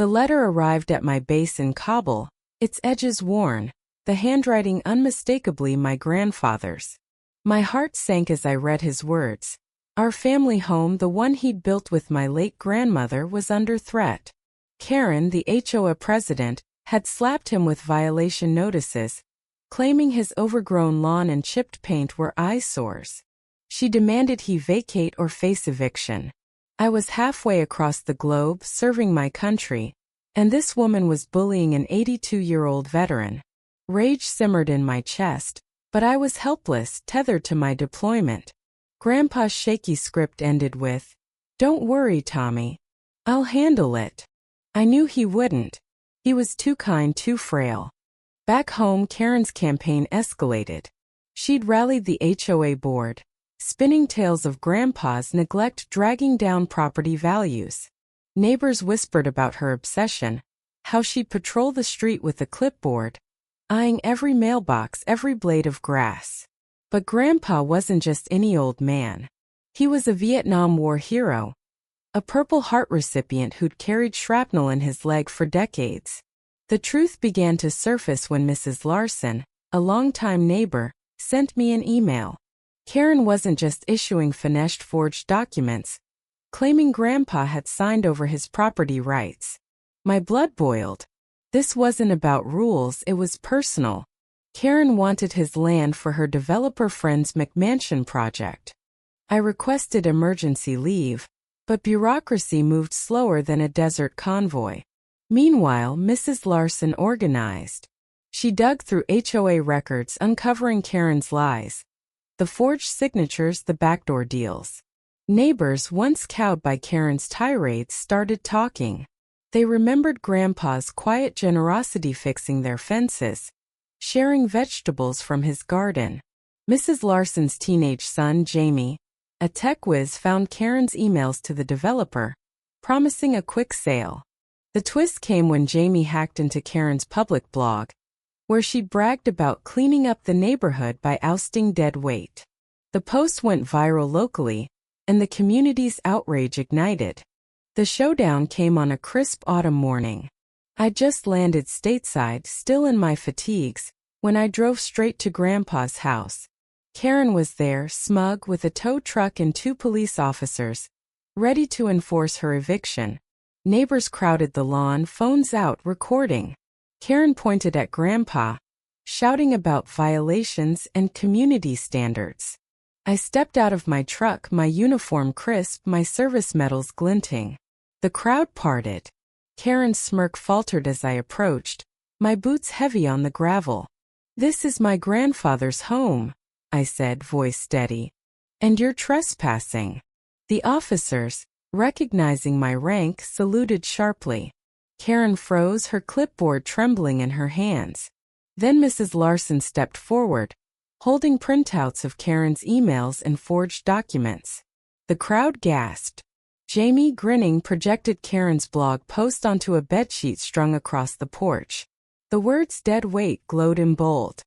The letter arrived at my base in Kabul, its edges worn, the handwriting unmistakably my grandfather's. My heart sank as I read his words. Our family home, the one he'd built with my late grandmother, was under threat. Karen, the HOA president, had slapped him with violation notices, claiming his overgrown lawn and chipped paint were eyesores. She demanded he vacate or face eviction. I was halfway across the globe serving my country, and this woman was bullying an 82-year-old veteran. Rage simmered in my chest, but I was helpless, tethered to my deployment. Grandpa's shaky script ended with, "Don't worry, Tommy. I'll handle it." I knew he wouldn't. He was too kind, too frail. Back home, Karen's campaign escalated. She'd rallied the HOA board, spinning tales of Grandpa's neglect dragging down property values. Neighbors whispered about her obsession, how she'd patrol the street with a clipboard, eyeing every mailbox, every blade of grass. But Grandpa wasn't just any old man. He was a Vietnam War hero, a Purple Heart recipient who'd carried shrapnel in his leg for decades. The truth began to surface when Mrs. Larson, a longtime neighbor, sent me an email. Karen wasn't just issuing finessed forged documents, claiming Grandpa had signed over his property rights. My blood boiled. This wasn't about rules, it was personal. Karen wanted his land for her developer friend's McMansion project. I requested emergency leave, but bureaucracy moved slower than a desert convoy. Meanwhile, Mrs. Larson organized. She dug through HOA records, uncovering Karen's lies. The forged signatures, the backdoor deals. Neighbors, once cowed by Karen's tirades, started talking. They remembered Grandpa's quiet generosity fixing their fences, sharing vegetables from his garden. Mrs. Larson's teenage son, Jamie, a tech whiz, found Karen's emails to the developer, promising a quick sale. The twist came when Jamie hacked into Karen's public blog, where she bragged about cleaning up the neighborhood by ousting dead weight. The post went viral locally, and the community's outrage ignited. The showdown came on a crisp autumn morning. I'd just landed stateside, still in my fatigues, when I drove straight to Grandpa's house. Karen was there, smug, with a tow truck and 2 police officers, ready to enforce her eviction. Neighbors crowded the lawn, phones out, recording. Karen pointed at Grandpa, shouting about violations and community standards. I stepped out of my truck, my uniform crisp, my service medals glinting. The crowd parted. Karen's smirk faltered as I approached, my boots heavy on the gravel. "This is my grandfather's home," I said, voice steady. "And you're trespassing." The officers, recognizing my rank, saluted sharply. Karen froze, her clipboard trembling in her hands. Then Mrs. Larson stepped forward, holding printouts of Karen's emails and forged documents. The crowd gasped. Jamie, grinning, projected Karen's blog post onto a bedsheet strung across the porch. The words "dead weight" glowed in bold.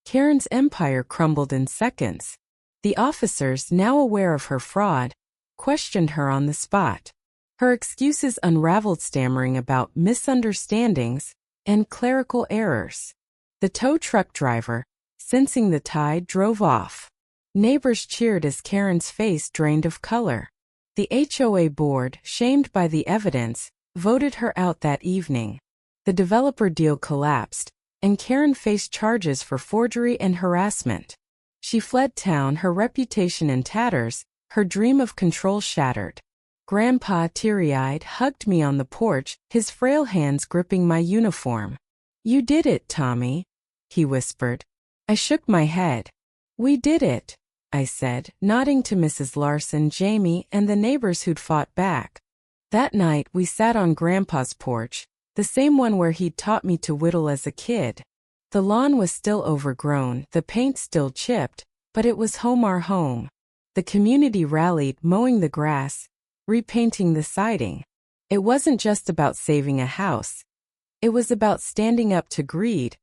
Karen's empire crumbled in seconds. The officers, now aware of her fraud, questioned her on the spot. Her excuses unraveled, stammering about misunderstandings and clerical errors. The tow truck driver, sensing the tide, drove off. Neighbors cheered as Karen's face drained of color. The HOA board, shamed by the evidence, voted her out that evening. The developer deal collapsed, and Karen faced charges for forgery and harassment. She fled town, her reputation in tatters, her dream of control shattered. Grandpa, teary-eyed, hugged me on the porch, his frail hands gripping my uniform. "You did it, Tommy," he whispered. I shook my head. "We did it," I said, nodding to Mrs. Larson, Jamie, and the neighbors who'd fought back. That night, we sat on Grandpa's porch, the same one where he'd taught me to whittle as a kid. The lawn was still overgrown, the paint still chipped, but it was home, our home. The community rallied, mowing the grass, repainting the siding. It wasn't just about saving a house. It was about standing up to greed,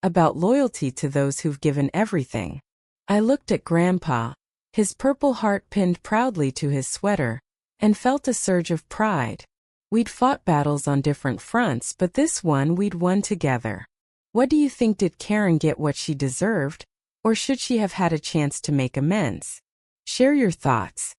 about loyalty to those who've given everything. I looked at Grandpa, his purple heart pinned proudly to his sweater, and felt a surge of pride. We'd fought battles on different fronts, but this one we'd won together. What do you think? Did Karen get what she deserved, or should she have had a chance to make amends? Share your thoughts.